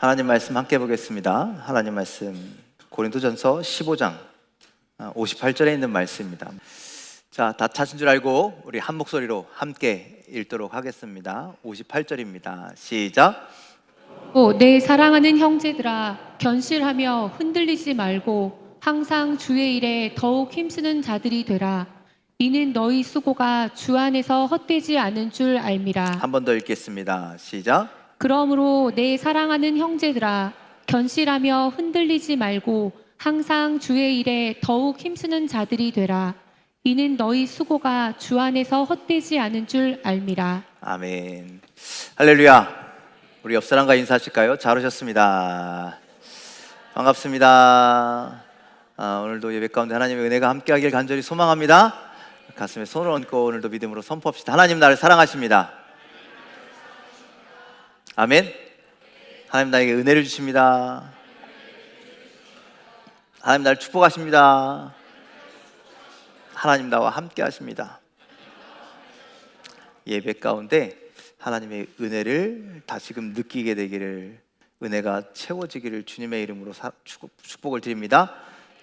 하나님 말씀 함께 보겠습니다. 하나님 말씀 고린도전서 15장 58절에 있는 말씀입니다. 자, 다 찾은 줄 알고 우리 한 목소리로 함께 읽도록 하겠습니다. 58절입니다. 시작. 내 사랑하는 형제들아, 견실하며 흔들리지 말고 항상 주의 일에 더욱 힘쓰는 자들이 되라. 이는 너희 수고가 주 안에서 헛되지 않은 줄 알미라. 한 번 더 읽겠습니다. 시작. 그러므로 내 사랑하는 형제들아, 견실하며 흔들리지 말고 항상 주의 일에 더욱 힘쓰는 자들이 되라. 이는 너희 수고가 주 안에서 헛되지 않은 줄 알미라. 아멘. 할렐루야. 우리 옆 사람과 인사하실까요? 잘 오셨습니다. 반갑습니다. 오늘도 예배 가운데 하나님의 은혜가 함께하길 간절히 소망합니다. 가슴에 손을 얹고 오늘도 믿음으로 선포합시다. 하나님 나를 사랑하십니다. 아멘. 하나님 나에게 은혜를 주십니다. 하나님 나를 축복하십니다. 하나님 나와 함께 하십니다. 예배 가운데 하나님의 은혜를 다시금 느끼게 되기를, 은혜가 채워지기를 주님의 이름으로 축복을 드립니다.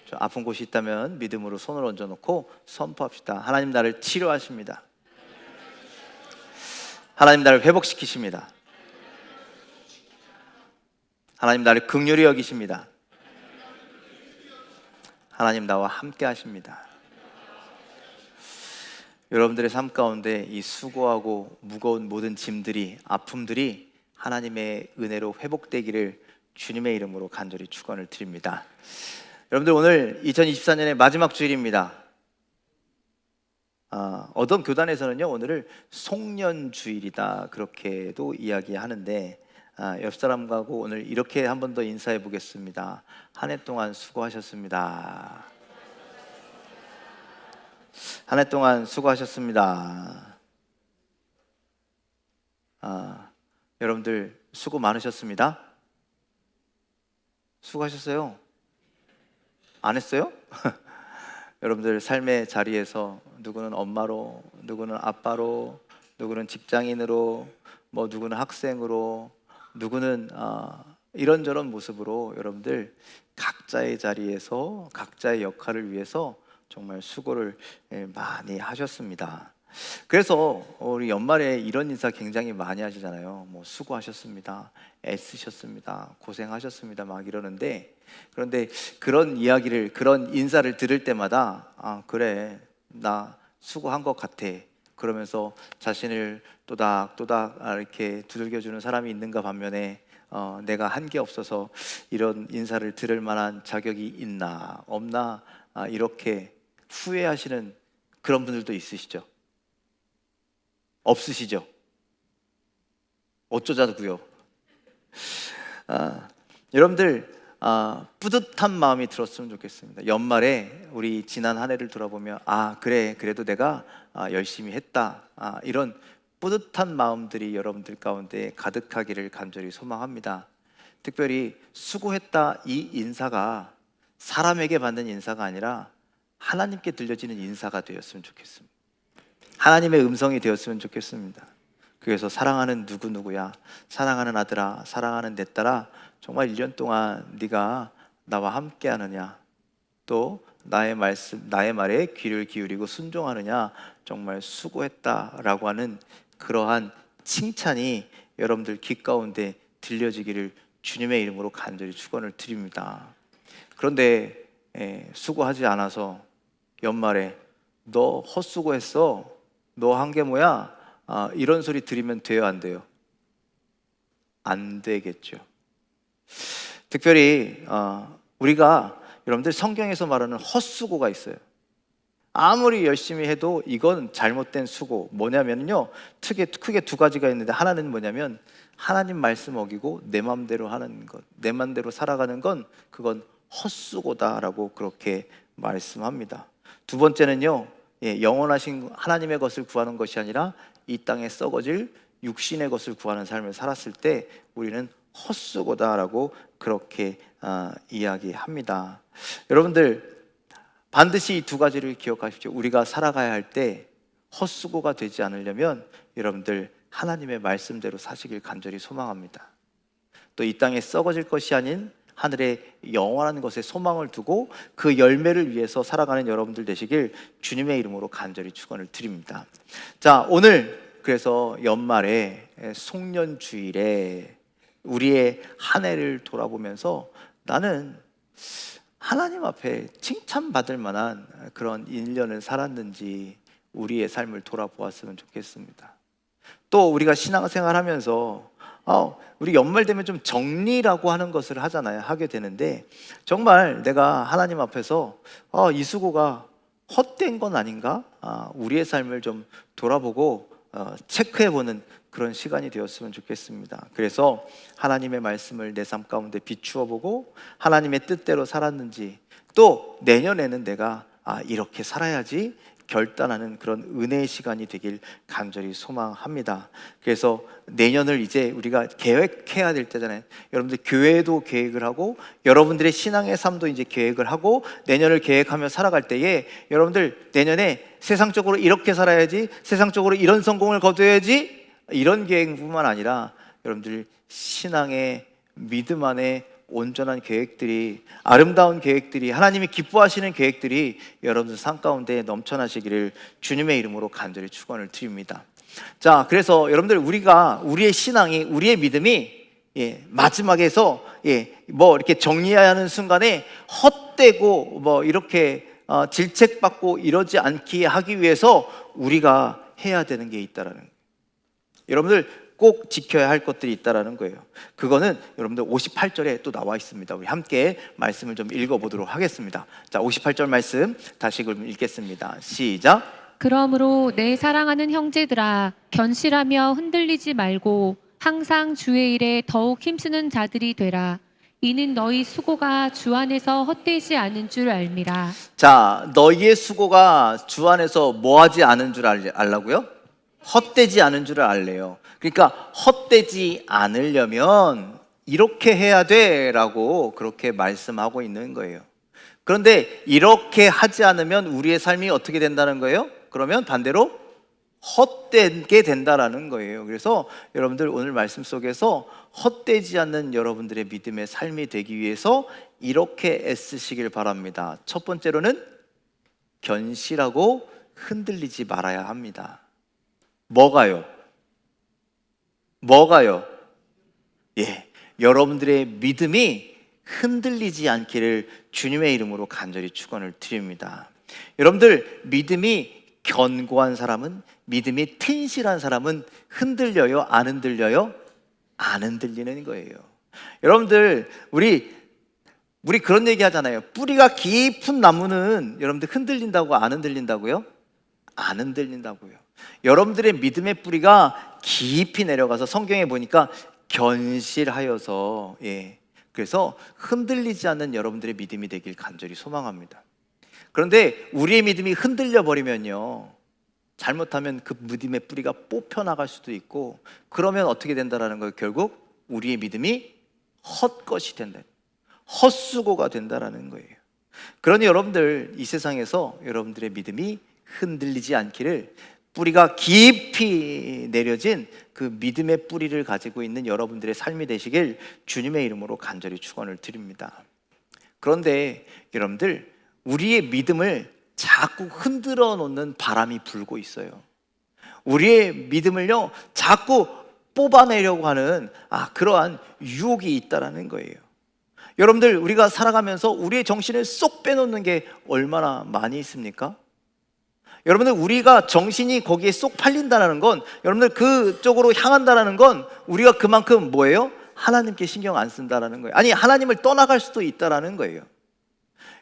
좀 아픈 곳이 있다면 믿음으로 손을 얹어놓고 선포합시다. 하나님 나를 치료하십니다. 하나님 나를 회복시키십니다. 하나님 나를 긍휼히 여기십니다. 하나님 나와 함께 하십니다. 여러분들의 삶 가운데 이 수고하고 무거운 모든 짐들이, 아픔들이 하나님의 은혜로 회복되기를 주님의 이름으로 간절히 축원을 드립니다. 여러분들, 오늘 2024년의 마지막 주일입니다. 어떤 교단에서는요, 오늘을 송년주일이다 그렇게도 이야기하는데, 옆 사람하고 오늘 이렇게 한 번 더 인사해 보겠습니다. 한 해 동안 수고하셨습니다. 한 해 동안 수고하셨습니다. 여러분들 수고 많으셨습니다. 수고하셨어요? 안 했어요? 여러분들 삶의 자리에서 누구는 엄마로, 누구는 아빠로, 누구는 직장인으로, 누구는 학생으로, 누구는 이런저런 모습으로 여러분들 각자의 자리에서 각자의 역할을 위해서 정말 수고를 많이 하셨습니다. 그래서 우리 연말에 이런 인사 굉장히 많이 하시잖아요. 수고하셨습니다, 애쓰셨습니다, 고생하셨습니다 막 이러는데, 그런데 그런 이야기를, 그런 인사를 들을 때마다 그래, 나 수고한 것 같아 그러면서 자신을 또닥또닥 이렇게 두들겨주는 사람이 있는가 반면에 내가 한 게 없어서 이런 인사를 들을 만한 자격이 있나 없나 이렇게 후회하시는 그런 분들도 있으시죠? 없으시죠? 어쩌자고요? 여러분들 뿌듯한 마음이 들었으면 좋겠습니다. 연말에 우리 지난 한 해를 돌아보면 그래, 그래도 내가 열심히 했다, 이런 뿌듯한 마음들이 여러분들 가운데 가득하기를 간절히 소망합니다. 특별히 수고했다 이 인사가 사람에게 받는 인사가 아니라 하나님께 들려지는 인사가 되었으면 좋겠습니다. 하나님의 음성이 되었으면 좋겠습니다. 그래서 사랑하는 누구누구야, 사랑하는 아들아, 사랑하는 내 딸아, 정말 1년 동안 네가 나와 함께 하느냐, 또 나의 말씀, 나의 말에 귀를 기울이고 순종하느냐, 정말 수고했다라고 하는 그러한 칭찬이 여러분들 귀 가운데 들려지기를 주님의 이름으로 간절히 축원을 드립니다. 그런데 수고하지 않아서 연말에 너 헛수고했어, 너 한 게 뭐야, 이런 소리 들으면 돼요, 안 돼요? 안 되겠죠. 특별히 우리가, 여러분들, 성경에서 말하는 헛수고가 있어요. 아무리 열심히 해도 이건 잘못된 수고. 뭐냐면요, 크게 두 가지가 있는데, 하나는 뭐냐면 하나님 말씀 어기고 내 맘대로 하는 것, 내 맘대로 살아가는 건 그건 헛수고다라고 그렇게 말씀합니다. 두 번째는요, 영원하신 하나님의 것을 구하는 것이 아니라 이 땅에 썩어질 육신의 것을 구하는 삶을 살았을 때 우리는 헛수고다라고 그렇게 이야기합니다. 여러분들, 반드시 이 두 가지를 기억하십시오. 우리가 살아가야 할 때 헛수고가 되지 않으려면 여러분들 하나님의 말씀대로 사시길 간절히 소망합니다. 또 이 땅에 썩어질 것이 아닌 하늘의 영원한 것에 소망을 두고 그 열매를 위해서 살아가는 여러분들 되시길 주님의 이름으로 간절히 축원을 드립니다. 자, 오늘 그래서 연말에 송년주일에 우리의 한 해를 돌아보면서 나는 하나님 앞에 칭찬받을 만한 그런 1년을 살았는지 우리의 삶을 돌아보았으면 좋겠습니다. 또 우리가 신앙생활 하면서 우리 연말 되면 좀 정리라고 하는 것을 하게 되는데, 정말 내가 하나님 앞에서 이 수고가 헛된 건 아닌가? 우리의 삶을 좀 돌아보고 체크해보는 그런 시간이 되었으면 좋겠습니다. 그래서 하나님의 말씀을 내 삶 가운데 비추어 보고 하나님의 뜻대로 살았는지, 또 내년에는 내가 이렇게 살아야지 결단하는 그런 은혜의 시간이 되길 간절히 소망합니다. 그래서 내년을 이제 우리가 계획해야 될 때잖아요. 여러분들 교회도 계획을 하고 여러분들의 신앙의 삶도 이제 계획을 하고 내년을 계획하며 살아갈 때에 여러분들 내년에 세상적으로 이렇게 살아야지, 세상적으로 이런 성공을 거둬야지, 이런 계획뿐만 아니라 여러분들 신앙의 믿음 안에 온전한 계획들이, 아름다운 계획들이, 하나님이 기뻐하시는 계획들이 여러분들 삶 가운데 넘쳐나시기를 주님의 이름으로 간절히 축원을 드립니다. 자, 그래서 여러분들 우리의 신앙이, 우리의 믿음이 마지막에서 이렇게 정리해야 하는 순간에 헛되고 이렇게 질책받고 이러지 않게 하기 위해서 우리가 해야 되는 게 있다라는 거예요. 여러분들 꼭 지켜야 할 것들이 있다라는 거예요. 그거는 여러분들 58절에 또 나와 있습니다. 우리 함께 말씀을 좀 읽어보도록 하겠습니다. 자, 58절 말씀 다시 그럼 읽겠습니다. 시작. 그러므로 내 사랑하는 형제들아, 견실하며 흔들리지 말고 항상 주의 일에 더욱 힘쓰는 자들이 되라. 이는 너희 수고가 주 안에서 헛되지 않은 줄 알미라. 자, 너희의 수고가 주 안에서 뭐하지 않은 줄 알라고요? 헛되지 않은 줄 알래요. 그러니까 헛되지 않으려면 이렇게 해야 돼 라고 그렇게 말씀하고 있는 거예요. 그런데 이렇게 하지 않으면 우리의 삶이 어떻게 된다는 거예요? 그러면 반대로 헛되게 된다라는 거예요. 그래서 여러분들 오늘 말씀 속에서 헛되지 않는 여러분들의 믿음의 삶이 되기 위해서 이렇게 애쓰시길 바랍니다. 첫 번째로는 견실하고 흔들리지 말아야 합니다. 뭐가요? 여러분들의 믿음이 흔들리지 않기를 주님의 이름으로 간절히 축원을 드립니다. 여러분들 믿음이 견고한 사람은, 믿음이 튼실한 사람은 흔들려요? 안 흔들려요? 안 흔들리는 거예요. 여러분들 우리 그런 얘기 하잖아요. 뿌리가 깊은 나무는 여러분들 흔들린다고 안 흔들린다고요? 안 흔들린다고요. 여러분들의 믿음의 뿌리가 깊이 내려가서 성경에 보니까 견실하여서 그래서 흔들리지 않는 여러분들의 믿음이 되길 간절히 소망합니다. 그런데 우리의 믿음이 흔들려 버리면요, 잘못하면 그 믿음의 뿌리가 뽑혀 나갈 수도 있고, 그러면 어떻게 된다라는 거예요? 결국 우리의 믿음이 헛것이 된다, 헛수고가 된다라는 거예요. 그러니 여러분들 이 세상에서 여러분들의 믿음이 흔들리지 않기를, 뿌리가 깊이 내려진 그 믿음의 뿌리를 가지고 있는 여러분들의 삶이 되시길 주님의 이름으로 간절히 축원을 드립니다. 그런데 여러분들 우리의 믿음을 자꾸 흔들어 놓는 바람이 불고 있어요. 우리의 믿음을요 자꾸 뽑아내려고 하는 그러한 유혹이 있다라는 거예요. 여러분들 우리가 살아가면서 우리의 정신을 쏙 빼놓는 게 얼마나 많이 있습니까? 여러분들 우리가 정신이 거기에 쏙 팔린다는 건, 여러분들 그쪽으로 향한다는 건 우리가 그만큼 뭐예요? 하나님께 신경 안 쓴다는 거예요. 아니, 하나님을 떠나갈 수도 있다는 거예요.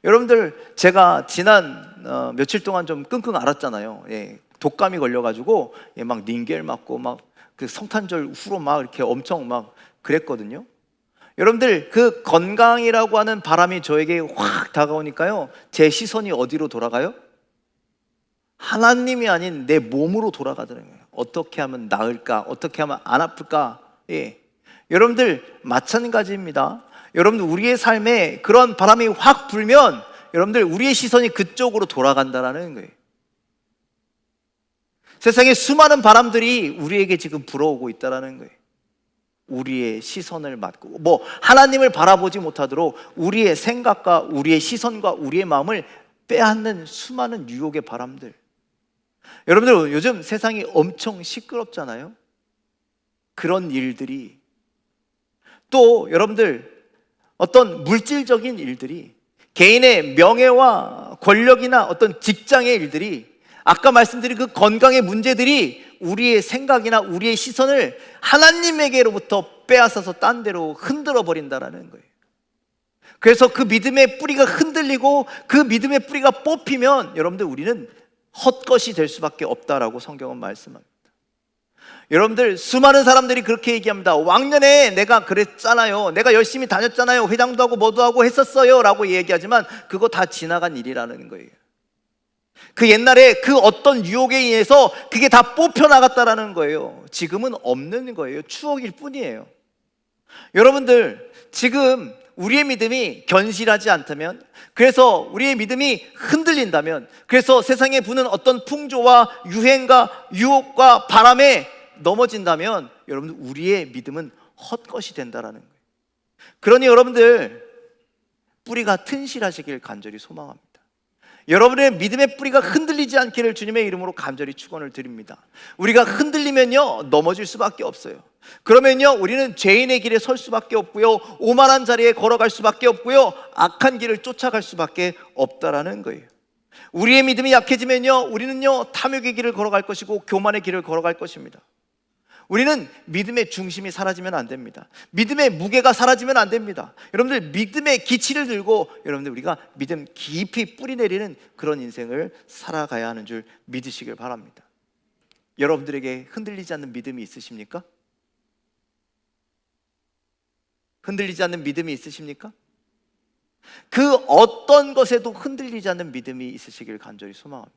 여러분들 제가 지난 며칠 동안 좀 끙끙 앓았잖아요. 독감이 걸려가지고 막 닌겔 맞고 막 그 성탄절 후로 막 이렇게 엄청 막 그랬거든요. 여러분들 그 건강이라고 하는 바람이 저에게 확 다가오니까요, 제 시선이 어디로 돌아가요? 하나님이 아닌 내 몸으로 돌아가더라고요. 어떻게 하면 나을까? 어떻게 하면 안 아플까? 여러분들 마찬가지입니다. 여러분들 우리의 삶에 그런 바람이 확 불면 여러분들 우리의 시선이 그쪽으로 돌아간다는 거예요. 세상에 수많은 바람들이 우리에게 지금 불어오고 있다는 거예요. 우리의 시선을 맡고 하나님을 바라보지 못하도록 우리의 생각과 우리의 시선과 우리의 마음을 빼앗는 수많은 유혹의 바람들. 여러분들 요즘 세상이 엄청 시끄럽잖아요. 그런 일들이, 또 여러분들 어떤 물질적인 일들이, 개인의 명예와 권력이나 어떤 직장의 일들이, 아까 말씀드린 그 건강의 문제들이 우리의 생각이나 우리의 시선을 하나님에게로부터 빼앗아서 딴 데로 흔들어 버린다라는 거예요. 그래서 그 믿음의 뿌리가 흔들리고 그 믿음의 뿌리가 뽑히면 여러분들 우리는 헛것이 될 수밖에 없다라고 성경은 말씀합니다. 여러분들 수많은 사람들이 그렇게 얘기합니다. 왕년에 내가 그랬잖아요, 내가 열심히 다녔잖아요, 회장도 하고 뭐도 하고 했었어요 라고 얘기하지만 그거 다 지나간 일이라는 거예요. 그 옛날에 그 어떤 유혹에 의해서 그게 다 뽑혀나갔다라는 거예요. 지금은 없는 거예요. 추억일 뿐이에요. 여러분들 지금 우리의 믿음이 견실하지 않다면, 그래서 우리의 믿음이 흔들린다면, 그래서 세상에 부는 어떤 풍조와 유행과 유혹과 바람에 넘어진다면 여러분들 우리의 믿음은 헛것이 된다라는 거예요. 그러니 여러분들 뿌리가 튼실하시길 간절히 소망합니다. 여러분의 믿음의 뿌리가 흔들리지 않기를 주님의 이름으로 간절히 축원을 드립니다. 우리가 흔들리면요 넘어질 수밖에 없어요. 그러면요 우리는 죄인의 길에 설 수밖에 없고요, 오만한 자리에 걸어갈 수밖에 없고요, 악한 길을 쫓아갈 수밖에 없다라는 거예요. 우리의 믿음이 약해지면요 우리는요 탐욕의 길을 걸어갈 것이고 교만의 길을 걸어갈 것입니다. 우리는 믿음의 중심이 사라지면 안 됩니다. 믿음의 무게가 사라지면 안 됩니다. 여러분들 믿음의 기치를 들고 여러분들 우리가 믿음 깊이 뿌리 내리는 그런 인생을 살아가야 하는 줄 믿으시길 바랍니다. 여러분들에게 흔들리지 않는 믿음이 있으십니까? 흔들리지 않는 믿음이 있으십니까? 그 어떤 것에도 흔들리지 않는 믿음이 있으시길 간절히 소망합니다.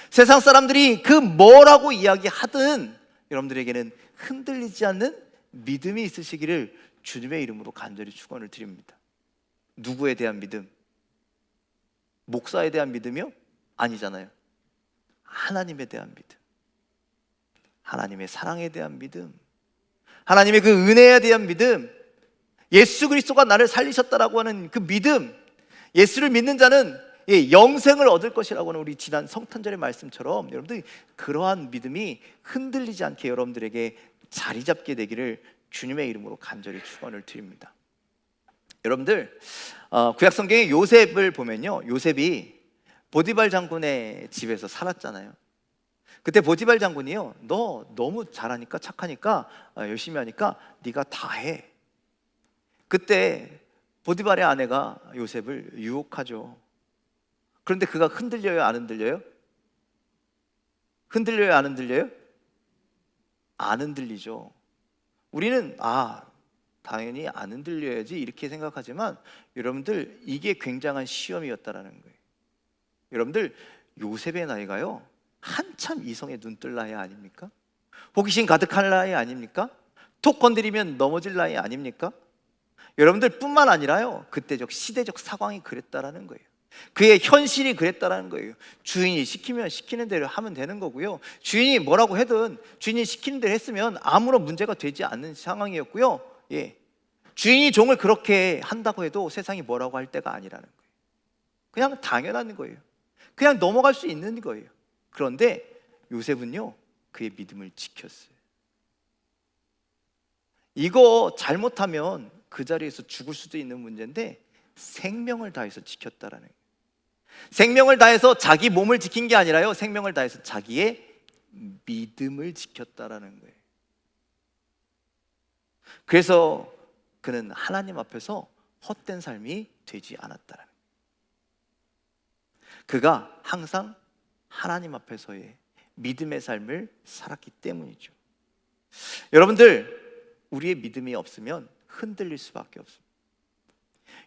세상 사람들이 그 뭐라고 이야기하든 여러분들에게는 흔들리지 않는 믿음이 있으시기를 주님의 이름으로 간절히 축원을 드립니다. 누구에 대한 믿음? 목사에 대한 믿음이요? 아니잖아요. 하나님에 대한 믿음, 하나님의 사랑에 대한 믿음, 하나님의 그 은혜에 대한 믿음, 예수 그리스도가 나를 살리셨다라고 하는 그 믿음, 예수를 믿는 자는 영생을 얻을 것이라고 하는 우리 지난 성탄절의 말씀처럼 여러분들 그러한 믿음이 흔들리지 않게 여러분들에게 자리 잡게 되기를 주님의 이름으로 간절히 축원을 드립니다. 여러분들 구약 성경의 요셉을 보면요, 요셉이 보디발 장군의 집에서 살았잖아요. 그때 보디발 장군이요, 너 너무 잘하니까, 착하니까, 열심히 하니까 네가 다 해. 그때 보디발의 아내가 요셉을 유혹하죠. 그런데 그가 흔들려요, 안 흔들려요? 흔들려요, 안 흔들려요? 안 흔들리죠. 우리는 당연히 안 흔들려야지 이렇게 생각하지만 여러분들 이게 굉장한 시험이었다라는 거예요. 여러분들 요셉의 나이가요 한참 이성에 눈뜰 나이 아닙니까? 호기심 가득할 나이 아닙니까? 톡 건드리면 넘어질 나이 아닙니까? 여러분들 뿐만 아니라요 그때적 시대적 상황이 그랬다라는 거예요. 그의 현실이 그랬다라는 거예요. 주인이 시키면 시키는 대로 하면 되는 거고요, 주인이 뭐라고 해든 주인이 시키는 대로 했으면 아무런 문제가 되지 않는 상황이었고요, 주인이 종을 그렇게 한다고 해도 세상이 뭐라고 할 때가 아니라는 거예요. 그냥 당연한 거예요. 그냥 넘어갈 수 있는 거예요. 그런데 요셉은요 그의 믿음을 지켰어요. 이거 잘못하면 그 자리에서 죽을 수도 있는 문제인데 생명을 다해서 지켰다라는 거예요. 생명을 다해서 자기 몸을 지킨 게 아니라요, 생명을 다해서 자기의 믿음을 지켰다라는 거예요. 그래서 그는 하나님 앞에서 헛된 삶이 되지 않았다라는 거예요. 그가 항상 하나님 앞에서의 믿음의 삶을 살았기 때문이죠. 여러분들 우리의 믿음이 없으면 흔들릴 수밖에 없습니다.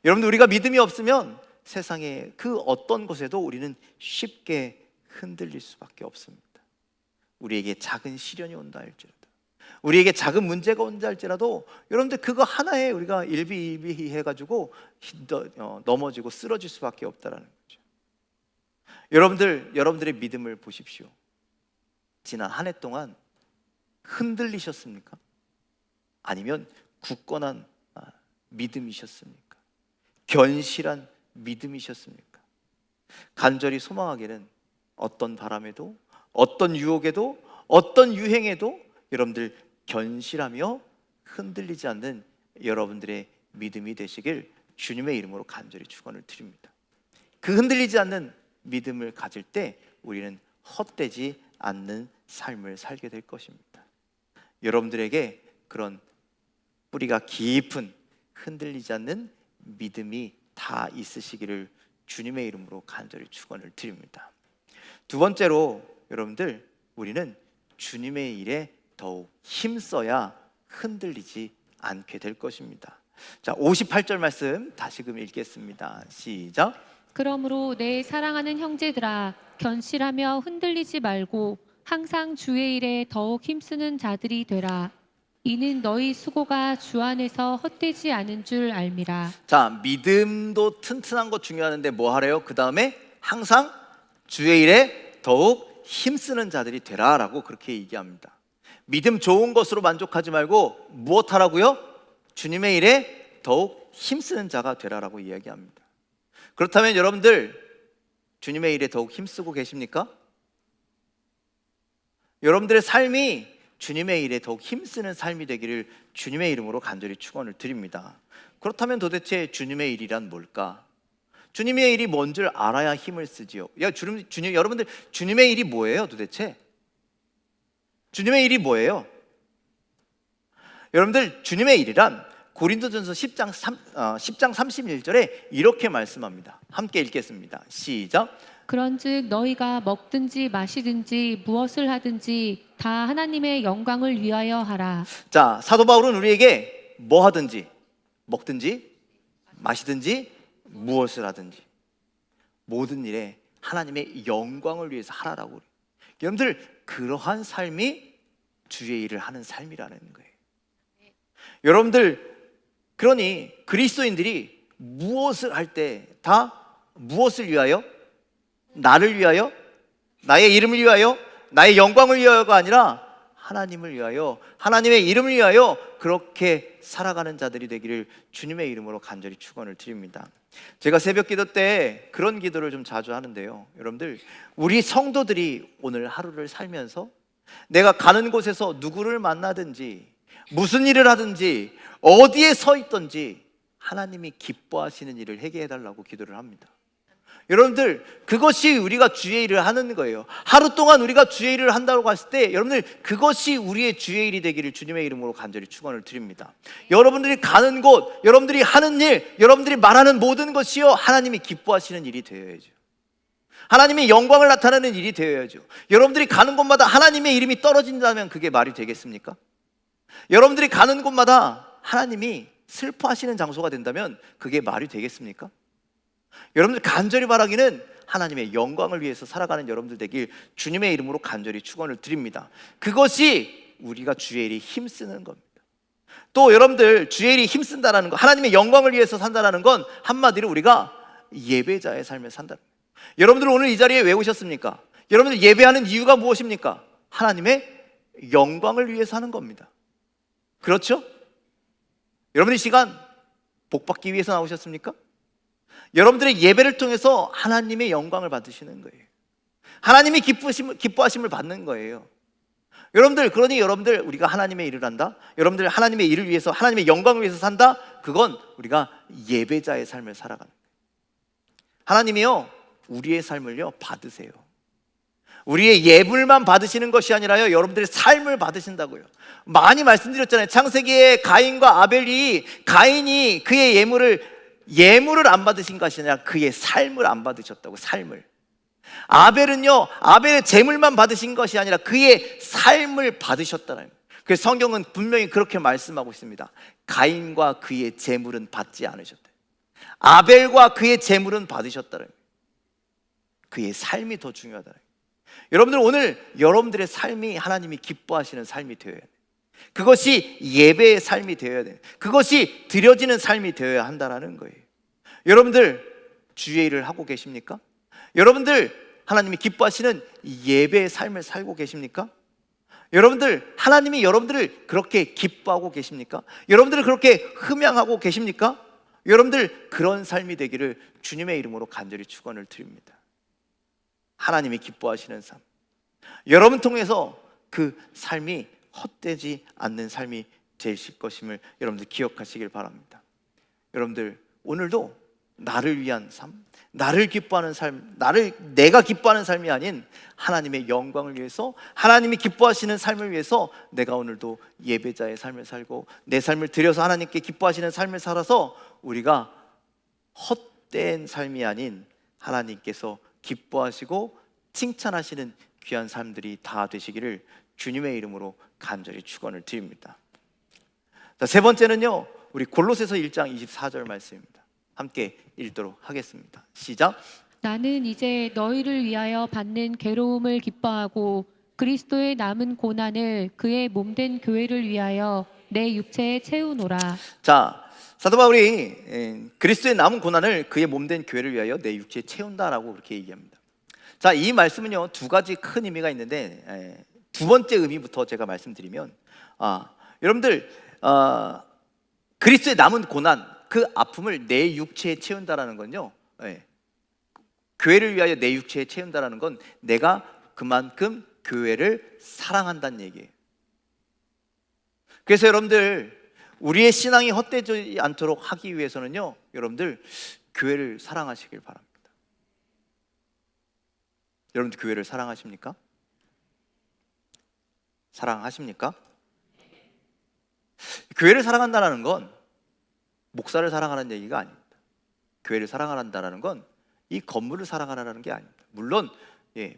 여러분들 우리가 믿음이 없으면 세상의 그 어떤 것에도 우리는 쉽게 흔들릴 수밖에 없습니다. 우리에게 작은 시련이 온다 할지라도, 우리에게 작은 문제가 온다 할지라도 여러분들 그거 하나에 우리가 일비일비 해가지고 넘어지고 쓰러질 수밖에 없다라는 거죠. 여러분들의 믿음을 보십시오. 지난 한 해 동안 흔들리셨습니까? 아니면 굳건한 믿음이셨습니까? 견실한 믿음이셨습니까? 간절히 소망하기는 어떤 바람에도, 어떤 유혹에도, 어떤 유행에도 여러분들 견실하며 흔들리지 않는 여러분들의 믿음이 되시길 주님의 이름으로 간절히 축원을 드립니다. 그 흔들리지 않는 믿음을 가질 때 우리는 헛되지 않는 삶을 살게 될 것입니다. 여러분들에게 그런 뿌리가 깊은 흔들리지 않는 믿음이 다 있으시기를 주님의 이름으로 간절히 축원을 드립니다. 두 번째로 여러분들, 우리는 주님의 일에 더욱 힘써야 흔들리지 않게 될 것입니다. 자, 58절 말씀 다시금 읽겠습니다. 시작. 그러므로 내 사랑하는 형제들아, 견실하며 흔들리지 말고 항상 주의 일에 더욱 힘쓰는 자들이 되라. 이는 너희 수고가 주 안에서 헛되지 않은 줄 알미라. 자, 믿음도 튼튼한 거 중요하는데 뭐 하래요? 그 다음에 항상 주의 일에 더욱 힘쓰는 자들이 되라라고 그렇게 얘기합니다. 믿음 좋은 것으로 만족하지 말고 무엇 하라고요? 주님의 일에 더욱 힘쓰는 자가 되라라고 이야기합니다. 그렇다면 여러분들 주님의 일에 더욱 힘쓰고 계십니까? 여러분들의 삶이 주님의 일에 더욱 힘쓰는 삶이 되기를 주님의 이름으로 간절히 축원을 드립니다. 그렇다면 도대체 주님의 일이란 뭘까? 주님의 일이 뭔 줄 알아야 힘을 쓰지요. 여러분들 주님의 일이 뭐예요 도대체? 주님의 일이 뭐예요? 여러분들 주님의 일이란 고린도전서 10장 31절에 이렇게 말씀합니다. 함께 읽겠습니다. 시작. 그런즉 너희가 먹든지 마시든지 무엇을 하든지 다 하나님의 영광을 위하여 하라. 자, 사도 바울은 우리에게 뭐 하든지, 먹든지 마시든지 무엇을 하든지 모든 일에 하나님의 영광을 위해서 하라라고 그래요. 여러분들 그러한 삶이 주의 일을 하는 삶이라는 거예요. 여러분들 그러니 그리스도인들이 무엇을 할 때 다 무엇을 위하여? 나를 위하여? 나의 이름을 위하여? 나의 영광을 위하여가 아니라 하나님을 위하여, 하나님의 이름을 위하여 그렇게 살아가는 자들이 되기를 주님의 이름으로 간절히 축원을 드립니다. 제가 새벽 기도 때 그런 기도를 좀 자주 하는데요. 여러분들 우리 성도들이 오늘 하루를 살면서 내가 가는 곳에서 누구를 만나든지 무슨 일을 하든지 어디에 서 있든지 하나님이 기뻐하시는 일을 하게 해달라고 기도를 합니다. 여러분들 그것이 우리가 주의 일을 하는 거예요. 하루 동안 우리가 주의 일을 한다고 했을 때 여러분들 그것이 우리의 주의 일이 되기를 주님의 이름으로 간절히 축원을 드립니다. 여러분들이 가는 곳, 여러분들이 하는 일, 여러분들이 말하는 모든 것이요 하나님이 기뻐하시는 일이 되어야죠. 하나님의 영광을 나타내는 일이 되어야죠. 여러분들이 가는 곳마다 하나님의 이름이 떨어진다면 그게 말이 되겠습니까? 여러분들이 가는 곳마다 하나님이 슬퍼하시는 장소가 된다면 그게 말이 되겠습니까? 여러분들 간절히 바라기는 하나님의 영광을 위해서 살아가는 여러분들 되길 주님의 이름으로 간절히 축원을 드립니다. 그것이 우리가 주의 일에 힘쓰는 겁니다. 또 여러분들 주의 일에 힘쓴다라는 거, 하나님의 영광을 위해서 산다라는 건 한마디로 우리가 예배자의 삶을 산다. 여러분들 오늘 이 자리에 왜 오셨습니까? 여러분들 예배하는 이유가 무엇입니까? 하나님의 영광을 위해서 하는 겁니다. 그렇죠? 여러분 이 시간 복 받기 위해서 나오셨습니까? 여러분들의 예배를 통해서 하나님의 영광을 받으시는 거예요. 하나님이 기뻐하심을 받는 거예요. 여러분들 그러니 여러분들 우리가 하나님의 일을 한다, 여러분들 하나님의 일을 위해서 하나님의 영광을 위해서 산다, 그건 우리가 예배자의 삶을 살아가는 거예요. 하나님이요 우리의 삶을요 받으세요. 우리의 예물만 받으시는 것이 아니라요 여러분들의 삶을 받으신다고요. 많이 말씀드렸잖아요. 창세기에 가인과 아벨이, 가인이 그의 예물을 안 받으신 것이 아니라 그의 삶을 안 받으셨다고. 삶을. 아벨은요 아벨의 재물만 받으신 것이 아니라 그의 삶을 받으셨다는 거예요. 그래서 성경은 분명히 그렇게 말씀하고 있습니다. 가인과 그의 재물은 받지 않으셨다. 아벨과 그의 재물은 받으셨다는 거예요. 그의 삶이 더 중요하다는 거예요. 여러분들 오늘 여러분들의 삶이 하나님이 기뻐하시는 삶이 되어야 돼요. 그것이 예배의 삶이 되어야 돼요. 그것이 드려지는 삶이 되어야 한다는 거예요. 여러분들 주의 일을 하고 계십니까? 여러분들 하나님이 기뻐하시는 예배의 삶을 살고 계십니까? 여러분들, 하나님이 여러분들을 그렇게 기뻐하고 계십니까? 여러분들을 그렇게 흠양하고 계십니까? 여러분들 그런 삶이 되기를 주님의 이름으로 간절히 축원을 드립니다. 하나님이 기뻐하시는 삶, 여러분 통해서 그 삶이 헛되지 않는 삶이 되실 것임을 여러분들 기억하시길 바랍니다. 여러분들 오늘도 나를 위한 삶, 나를 기뻐하는 삶, 내가 기뻐하는 삶이 아닌 하나님의 영광을 위해서, 하나님이 기뻐하시는 삶을 위해서 내가 오늘도 예배자의 삶을 살고 내 삶을 드려서 하나님께 기뻐하시는 삶을 살아서 우리가 헛된 삶이 아닌 하나님께서 기뻐하시고 칭찬하시는 귀한 삶들이 다 되시기를 주님의 이름으로 간절히 축원을 드립니다. 자, 세 번째는요, 우리 골로새서 1장 24절 말씀입니다. 함께 읽도록 하겠습니다. 시작. 나는 이제 너희를 위하여 받는 괴로움을 기뻐하고 그리스도의 남은 고난을 그의 몸된 교회를 위하여 내 육체에 채우노라. 자, 사도 바울이 그리스도의 남은 고난을 그의 몸된 교회를 위하여 내 육체에 채운다라고 그렇게 얘기합니다. 자, 이 말씀은요, 두 가지 큰 의미가 있는데 두 번째 의미부터 제가 말씀드리면, 여러분들 그리스도의 남은 고난, 그 아픔을 내 육체에 채운다라는 건요, 교회를 위하여 내 육체에 채운다라는 건 내가 그만큼 교회를 사랑한다는 얘기예요. 그래서 여러분들 우리의 신앙이 헛되지 않도록 하기 위해서는요, 여러분들 교회를 사랑하시길 바랍니다. 여러분들 교회를 사랑하십니까? 사랑하십니까? 교회를 사랑한다는 건 목사를 사랑하는 얘기가 아닙니다. 교회를 사랑한다는 건 이 건물을 사랑하라는 게 아닙니다. 물론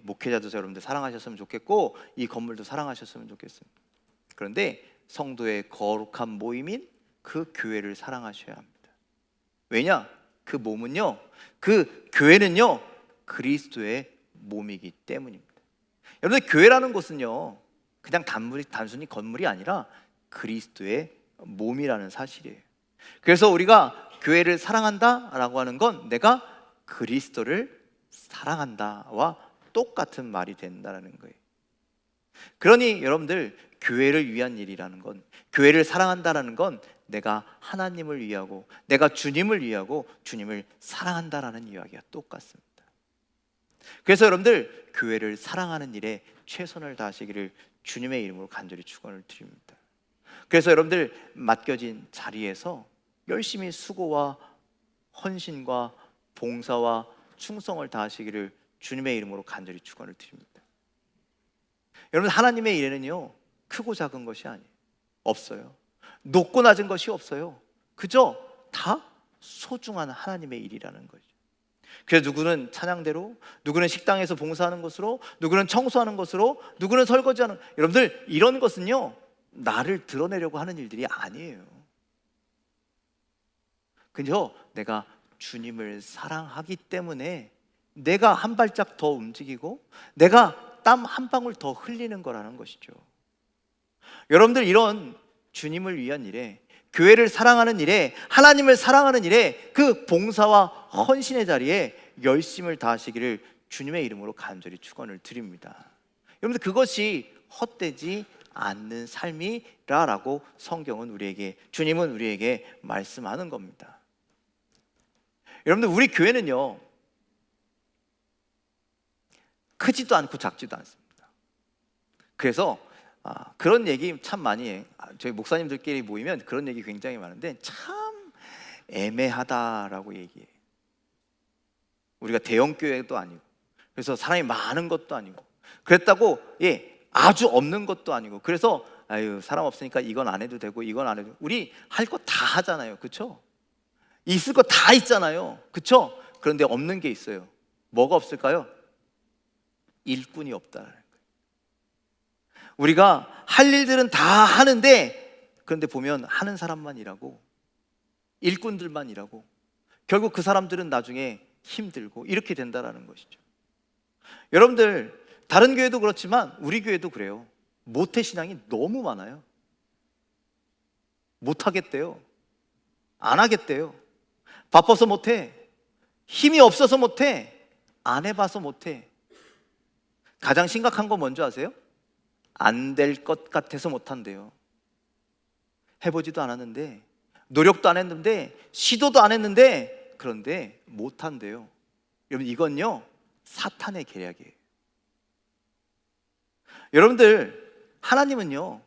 목회자도 여러분들 사랑하셨으면 좋겠고 이 건물도 사랑하셨으면 좋겠습니다. 그런데 성도의 거룩한 모임인 그 교회를 사랑하셔야 합니다. 왜냐? 그 몸은요, 그 교회는요, 그리스도의 몸이기 때문입니다. 여러분들 교회라는 곳은요, 그냥 단순히 건물이 아니라 그리스도의 몸이라는 사실이에요. 그래서 우리가 교회를 사랑한다라고 하는 건 내가 그리스도를 사랑한다와 똑같은 말이 된다는 거예요. 그러니 여러분들 교회를 위한 일이라는 건, 교회를 사랑한다라는 건 내가 하나님을 위하고 내가 주님을 위하고 주님을 사랑한다라는 이야기가 똑같습니다. 그래서 여러분들 교회를 사랑하는 일에 최선을 다하시기를 주님의 이름으로 간절히 축원을 드립니다. 그래서 여러분들 맡겨진 자리에서 열심히 수고와 헌신과 봉사와 충성을 다하시기를 주님의 이름으로 간절히 축원을 드립니다. 여러분, 하나님의 일에는요, 크고 작은 것이 아니에요. 없어요. 높고 낮은 것이 없어요. 그저 다 소중한 하나님의 일이라는 거죠. 그래서 누구는 찬양대로, 누구는 식당에서 봉사하는 것으로, 누구는 청소하는 것으로, 누구는 설거지하는, 여러분들 이런 것은요, 나를 드러내려고 하는 일들이 아니에요. 그저 내가 주님을 사랑하기 때문에 내가 한 발짝 더 움직이고 내가 땀 한 방울 더 흘리는 거라는 것이죠. 여러분들 이런 주님을 위한 일에, 교회를 사랑하는 일에, 하나님을 사랑하는 일에 그 봉사와 헌신의 자리에 열심을 다하시기를 주님의 이름으로 간절히 축원을 드립니다. 여러분들 그것이 헛되지 않는 삶이라고 성경은 우리에게, 주님은 우리에게 말씀하는 겁니다. 여러분들 우리 교회는요, 크지도 않고 작지도 않습니다. 그래서 그런 얘기 참 많이 해. 저희 목사님들끼리 모이면 그런 얘기 굉장히 많은데 참 애매하다라고 얘기해요. 우리가 대형 교회도 아니고, 그래서 사람이 많은 것도 아니고, 그랬다고 아주 없는 것도 아니고, 그래서 사람 없으니까 이건 안 해도 되고 이건 안 해도, 우리 할 거 다 하잖아요. 그렇죠? 있을 거 다 있잖아요. 그렇죠? 그런데 없는 게 있어요. 뭐가 없을까요? 일꾼이 없다는 거예요. 우리가 할 일들은 다 하는데, 그런데 보면 하는 사람만 일하고 일꾼들만 일하고 결국 그 사람들은 나중에 힘들고 이렇게 된다라는 것이죠. 여러분들 다른 교회도 그렇지만 우리 교회도 그래요. 모태신앙이 너무 많아요. 못하겠대요. 안 하겠대요. 바빠서 못해. 힘이 없어서 못해. 안 해봐서 못해. 가장 심각한 거 뭔지 아세요? 안 될 것 같아서 못한대요. 해보지도 않았는데, 노력도 안 했는데, 시도도 안 했는데, 그런데 못한대요. 여러분, 이건요 사탄의 계략이에요. 여러분들, 하나님은요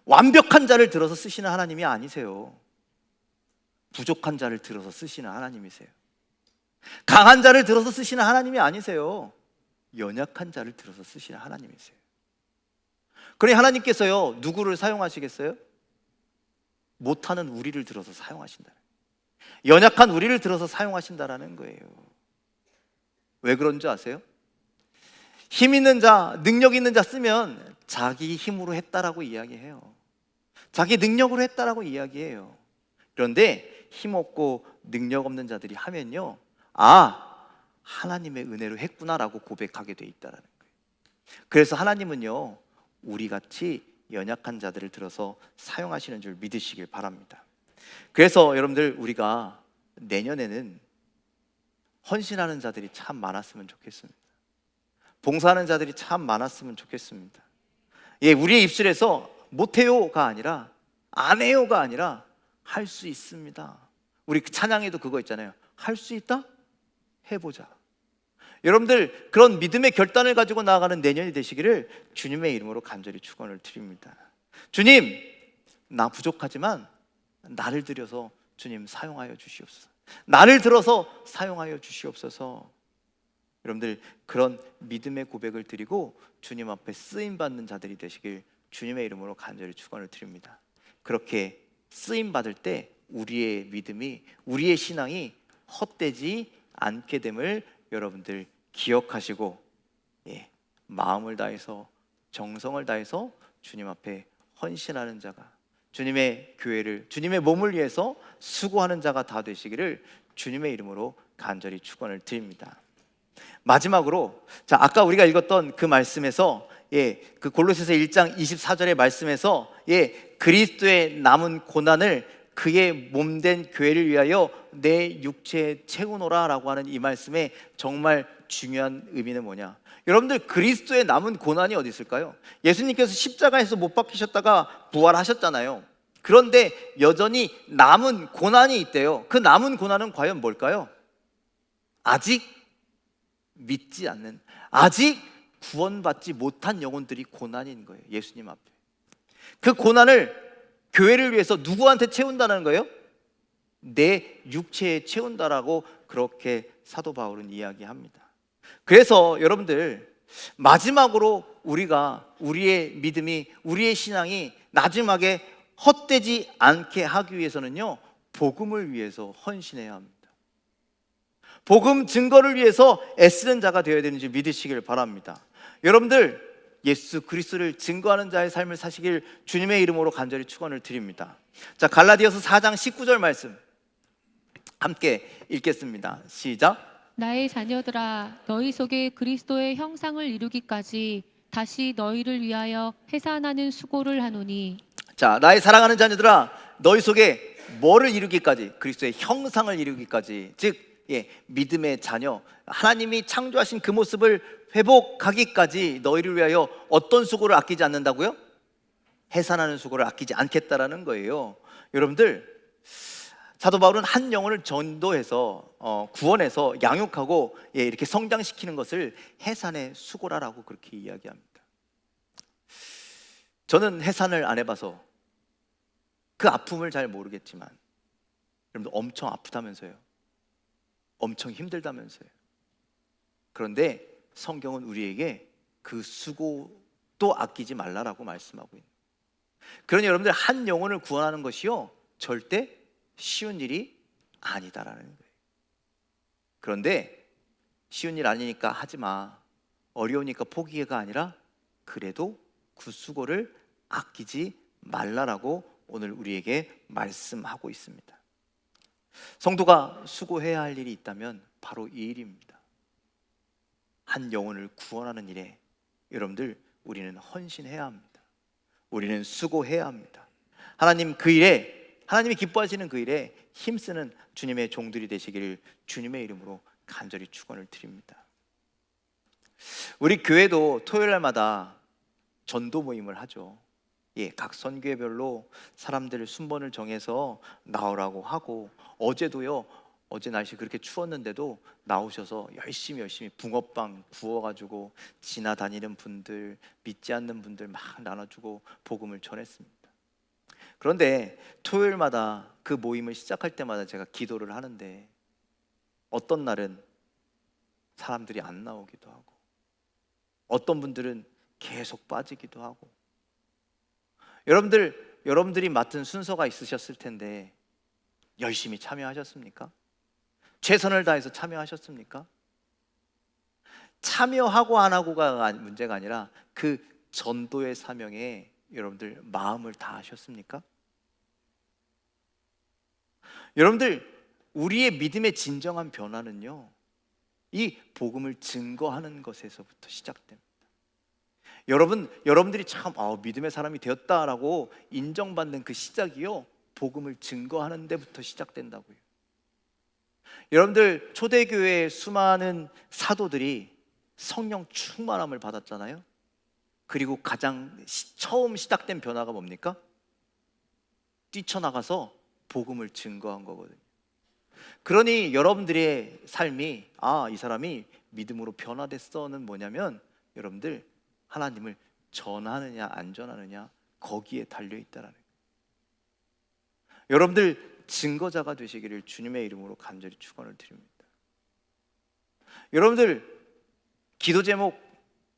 완벽한 자를 들어서 쓰시는 하나님이 아니세요. 부족한 자를 들어서 쓰시는 하나님이세요. 강한 자를 들어서 쓰시는 하나님이 아니세요. 연약한 자를 들어서 쓰시는 하나님이세요. 그러니 하나님께서요 누구를 사용하시겠어요? 못하는 우리를 들어서 사용하신다. 연약한 우리를 들어서 사용하신다라는 거예요. 왜 그런 줄 아세요? 힘 있는 자, 능력 있는 자 쓰면 자기 힘으로 했다라고 이야기해요. 자기 능력으로 했다라고 이야기해요. 그런데 힘없고 능력 없는 자들이 하면요, 아, 하나님의 은혜로 했구나라고 고백하게 돼 있다라는 거예요. 그래서 하나님은요 우리같이 연약한 자들을 들어서 사용하시는 줄 믿으시길 바랍니다. 그래서 여러분들, 우리가 내년에는 헌신하는 자들이 참 많았으면 좋겠습니다. 봉사하는 자들이 참 많았으면 좋겠습니다. 예, 우리의 입술에서 못해요가 아니라, 안 해요가 아니라 할 수 있습니다. 우리 찬양에도 그거 있잖아요. 할 수 있다? 해보자. 여러분들, 그런 믿음의 결단을 가지고 나아가는 내년이 되시기를 주님의 이름으로 간절히 축원을 드립니다. 주님, 나 부족하지만 나를 들여서 주님 사용하여 주시옵소서. 나를 들어서 사용하여 주시옵소서. 여러분들, 그런 믿음의 고백을 드리고 주님 앞에 쓰임받는 자들이 되시길 주님의 이름으로 간절히 축원을 드립니다. 그렇게 쓰임받을 때 우리의 믿음이, 우리의 신앙이 헛되지 않게 됨을 여러분들 기억하시고, 예, 마음을 다해서, 정성을 다해서 주님 앞에 헌신하는 자가, 주님의 교회를, 주님의 몸을 위해서 수고하는 자가 다 되시기를 주님의 이름으로 간절히 축원을 드립니다. 마지막으로, 자, 아까 우리가 읽었던 그 말씀에서, 예, 그 골로새서 1장 24절의 말씀에서, 예, 그리스도의 남은 고난을 그의 몸된 교회를 위하여 내 육체에 채우노라 라고 하는 이 말씀의 정말 중요한 의미는 뭐냐? 여러분들, 그리스도의 남은 고난이 어디 있을까요? 예수님께서 십자가에서 못 박히셨다가 부활하셨잖아요. 그런데 여전히 남은 고난이 있대요. 그 남은 고난은 과연 뭘까요? 아직 믿지 않는, 아직 구원받지 못한 영혼들이 고난인 거예요. 예수님 앞에. 그 고난을 교회를 위해서 누구한테 채운다는 거예요? 내 육체에 채운다라고 그렇게 사도 바울은 이야기합니다. 그래서 여러분들, 마지막으로 우리가, 우리의 믿음이, 우리의 신앙이 마지막에 헛되지 않게 하기 위해서는요, 복음을 위해서 헌신해야 합니다. 복음 증거를 위해서 애쓰는 자가 되어야 되는지 믿으시길 바랍니다. 여러분들, 예수 그리스도를 증거하는 자의 삶을 사시길 주님의 이름으로 간절히 축원을 드립니다. 자, 갈라디아서 4장 19절 말씀 함께 읽겠습니다. 시작. 나의 자녀들아, 너희 속에 그리스도의 형상을 이루기까지 다시 너희를 위하여 해산하는 수고를 하노니. 자, 나의 사랑하는 자녀들아, 너희 속에 뭐를 이루기까지? 그리스도의 형상을 이루기까지, 즉, 예, 믿음의 자녀, 하나님이 창조하신 그 모습을 회복하기까지 너희를 위하여 어떤 수고를 아끼지 않는다고요? 해산하는 수고를 아끼지 않겠다라는 거예요. 여러분들, 사도 바울은 한 영혼을 전도해서 구원해서 양육하고, 예, 이렇게 성장시키는 것을 해산의 수고라라고 그렇게 이야기합니다. 저는 해산을 안 해봐서 그 아픔을 잘 모르겠지만, 여러분들 엄청 아프다면서요. 엄청 힘들다면서요. 그런데 성경은 우리에게 그 수고도 아끼지 말라라고 말씀하고 있는. 그러니 여러분들, 한 영혼을 구원하는 것이요 절대 쉬운 일이 아니다라는 거예요. 그런데 쉬운 일 아니니까 하지 마, 어려우니까 포기해가 아니라 그래도 그 수고를 아끼지 말라라고 오늘 우리에게 말씀하고 있습니다. 성도가 수고해야 할 일이 있다면 바로 이 일입니다. 한 영혼을 구원하는 일에 여러분들, 우리는 헌신해야 합니다. 우리는 수고해야 합니다. 하나님 그 일에, 하나님이 기뻐하시는 그 일에 힘쓰는 주님의 종들이 되시기를 주님의 이름으로 간절히 축원을 드립니다. 우리 교회도 토요일 날마다 전도 모임을 하죠. 예, 각 선교회별로 사람들을 순번을 정해서 나오라고 하고, 어제도요. 어제 날씨 그렇게 추웠는데도 나오셔서 열심히 붕어빵 구워가지고 지나다니는 분들, 믿지 않는 분들 막 나눠주고 복음을 전했습니다. 그런데 토요일마다 그 모임을 시작할 때마다 제가 기도를 하는데, 어떤 날은 사람들이 안 나오기도 하고, 어떤 분들은 계속 빠지기도 하고. 여러분들이 맡은 순서가 있으셨을 텐데 열심히 참여하셨습니까? 최선을 다해서 참여하셨습니까? 참여하고 안 하고가 문제가 아니라 그 전도의 사명에 여러분들 마음을 다하셨습니까? 여러분들, 우리의 믿음의 진정한 변화는요, 이 복음을 증거하는 것에서부터 시작됩니다. 여러분들이 참 믿음의 사람이 되었다라고 인정받는 그 시작이요, 복음을 증거하는 데부터 시작된다고요. 여러분들, 초대교회의 수많은 사도들이 성령 충만함을 받았잖아요. 그리고 가장 처음 시작된 변화가 뭡니까? 뛰쳐나가서 복음을 증거한 거거든요. 그러니 여러분들의 삶이 이 사람이 믿음으로 변화됐어는 뭐냐면, 여러분들 하나님을 전하느냐 안 전하느냐 거기에 달려 있다라는 거예요. 여러분들 증거자가 되시기를 주님의 이름으로 간절히 축원을 드립니다. 여러분들 기도 제목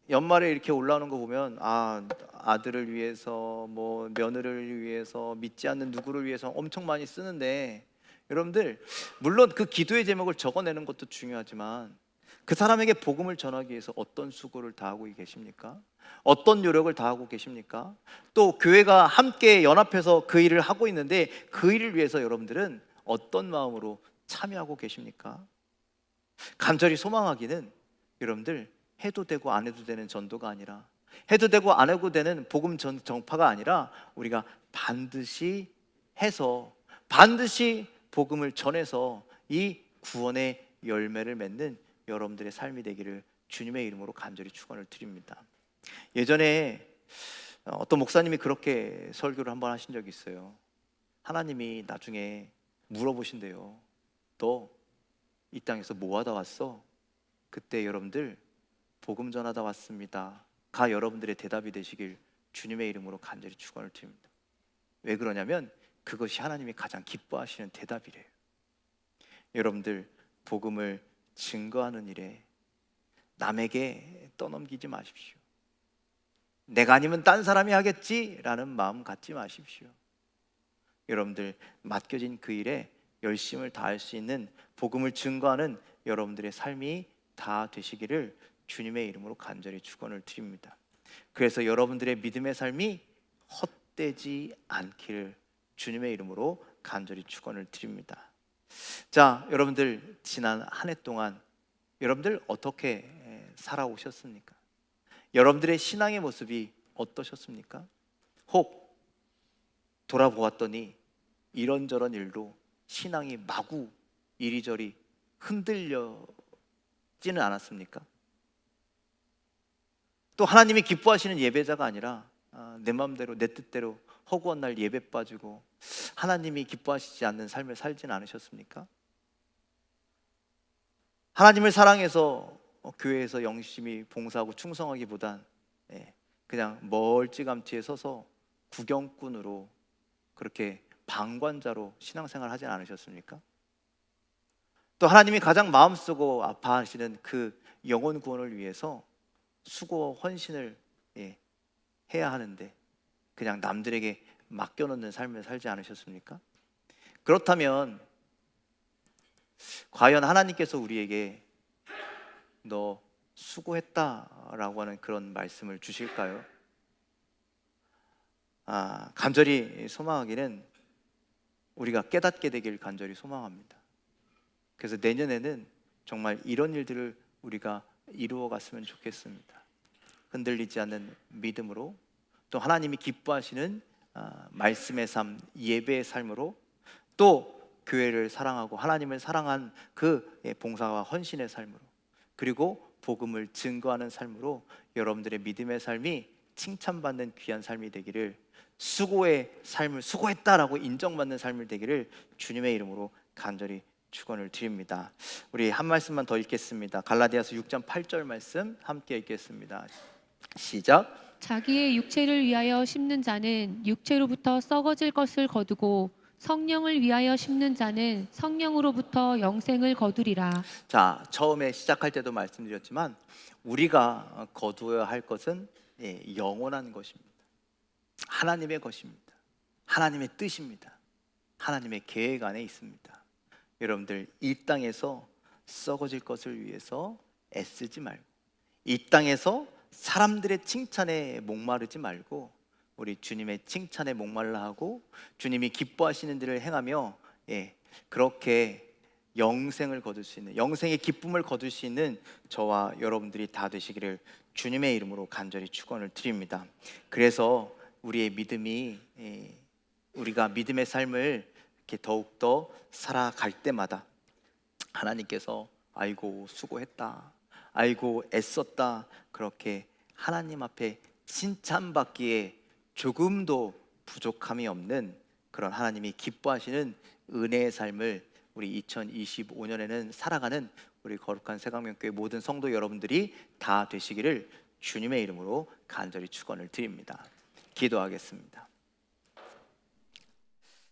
연말에 이렇게 올라오는 거 보면 아들을 위해서, 뭐 며느리를 위해서, 믿지 않는 누구를 위해서 엄청 많이 쓰는데, 여러분들 물론 그 기도의 제목을 적어내는 것도 중요하지만 그 사람에게 복음을 전하기 위해서 어떤 수고를 다하고 계십니까? 어떤 노력을 다하고 계십니까? 또 교회가 함께 연합해서 그 일을 하고 있는데 그 일을 위해서 여러분들은 어떤 마음으로 참여하고 계십니까? 간절히 소망하기는, 여러분들 해도 되고 안 해도 되는 전도가 아니라, 해도 되고 안 해도 되는 복음 정파가 아니라, 우리가 반드시 해서, 반드시 복음을 전해서 이 구원의 열매를 맺는 여러분들의 삶이 되기를 주님의 이름으로 간절히 축원을 드립니다. 예전에 어떤 목사님이 그렇게 설교를 한번 하신 적이 있어요. 하나님이 나중에 물어보신대요. 너 이 땅에서 뭐 하다 왔어? 그때 여러분들 복음 전하다 왔습니다 가 여러분들의 대답이 되시길 주님의 이름으로 간절히 축원을 드립니다. 왜 그러냐면 그것이 하나님이 가장 기뻐하시는 대답이래요. 여러분들 복음을 증거하는 일에 남에게 떠넘기지 마십시오. 내가 아니면 딴 사람이 하겠지라는 마음 갖지 마십시오. 여러분들 맡겨진 그 일에 열심을 다할 수 있는, 복음을 증거하는 여러분들의 삶이 다 되시기를 주님의 이름으로 간절히 축원을 드립니다. 그래서 여러분들의 믿음의 삶이 헛되지 않기를 주님의 이름으로 간절히 축원을 드립니다. 자, 여러분들 지난 한 해 동안 여러분들 어떻게 살아오셨습니까? 여러분들의 신앙의 모습이 어떠셨습니까? 혹 돌아보았더니 이런저런 일로 신앙이 마구 이리저리 흔들려지는 않았습니까? 또 하나님이 기뻐하시는 예배자가 아니라 내 마음대로 내 뜻대로 허구한 날 예배 빠지고 하나님이 기뻐하시지 않는 삶을 살지는 않으셨습니까? 하나님을 사랑해서 교회에서 열심히 봉사하고 충성하기보단 그냥 멀찌감치에 서서 구경꾼으로, 그렇게 방관자로 신앙생활 하진 않으셨습니까? 또 하나님이 가장 마음쓰고 아파하시는 그 영혼 구원을 위해서 수고와 헌신을 해야 하는데 그냥 남들에게 맡겨놓는 삶을 살지 않으셨습니까? 그렇다면 과연 하나님께서 우리에게 너 수고했다라고 하는 그런 말씀을 주실까요? 간절히 소망하기는 우리가 깨닫게 되길 간절히 소망합니다. 그래서 내년에는 정말 이런 일들을 우리가 이루어 갔으면 좋겠습니다. 흔들리지 않는 믿음으로, 또 하나님이 기뻐하시는 말씀의 삶, 예배의 삶으로, 또 교회를 사랑하고 하나님을 사랑한 그 봉사와 헌신의 삶으로, 그리고 복음을 증거하는 삶으로 여러분들의 믿음의 삶이 칭찬받는 귀한 삶이 되기를, 수고의 삶을 수고했다라고 인정받는 삶을 되기를 주님의 이름으로 간절히 축원을 드립니다. 우리 한 말씀만 더 읽겠습니다. 갈라디아서 6장 8절 말씀 함께 읽겠습니다. 시작. 자기의 육체를 위하여 심는 자는 육체로부터 썩어질 것을 거두고 성령을 위하여 심는 자는 성령으로부터 영생을 거두리라. 자, 처음에 시작할 때도 말씀드렸지만 우리가 거두어야 할 것은 영원한 것입니다. 하나님의 것입니다. 하나님의 뜻입니다. 하나님의 계획 안에 있습니다. 여러분들, 이 땅에서 썩어질 것을 위해서 애쓰지 말고, 이 땅에서 사람들의 칭찬에 목마르지 말고, 우리 주님의 칭찬에 목말라 하고 주님이 기뻐하시는 일을 행하며 그렇게 영생을 거둘 수 있는, 영생의 기쁨을 거둘 수 있는 저와 여러분들이 다 되시기를 주님의 이름으로 간절히 축원을 드립니다. 그래서 우리의 믿음이, 우리가 믿음의 삶을 이렇게 더욱더 살아갈 때마다 하나님께서 아이고 수고했다, 아이고 애썼다, 그렇게 하나님 앞에 칭찬받기에 조금도 부족함이 없는 그런 하나님이 기뻐하시는 은혜의 삶을 우리 2025년에는 살아가는 우리 거룩한 새강명교회 모든 성도 여러분들이 다 되시기를 주님의 이름으로 간절히 축원을 드립니다. 기도하겠습니다.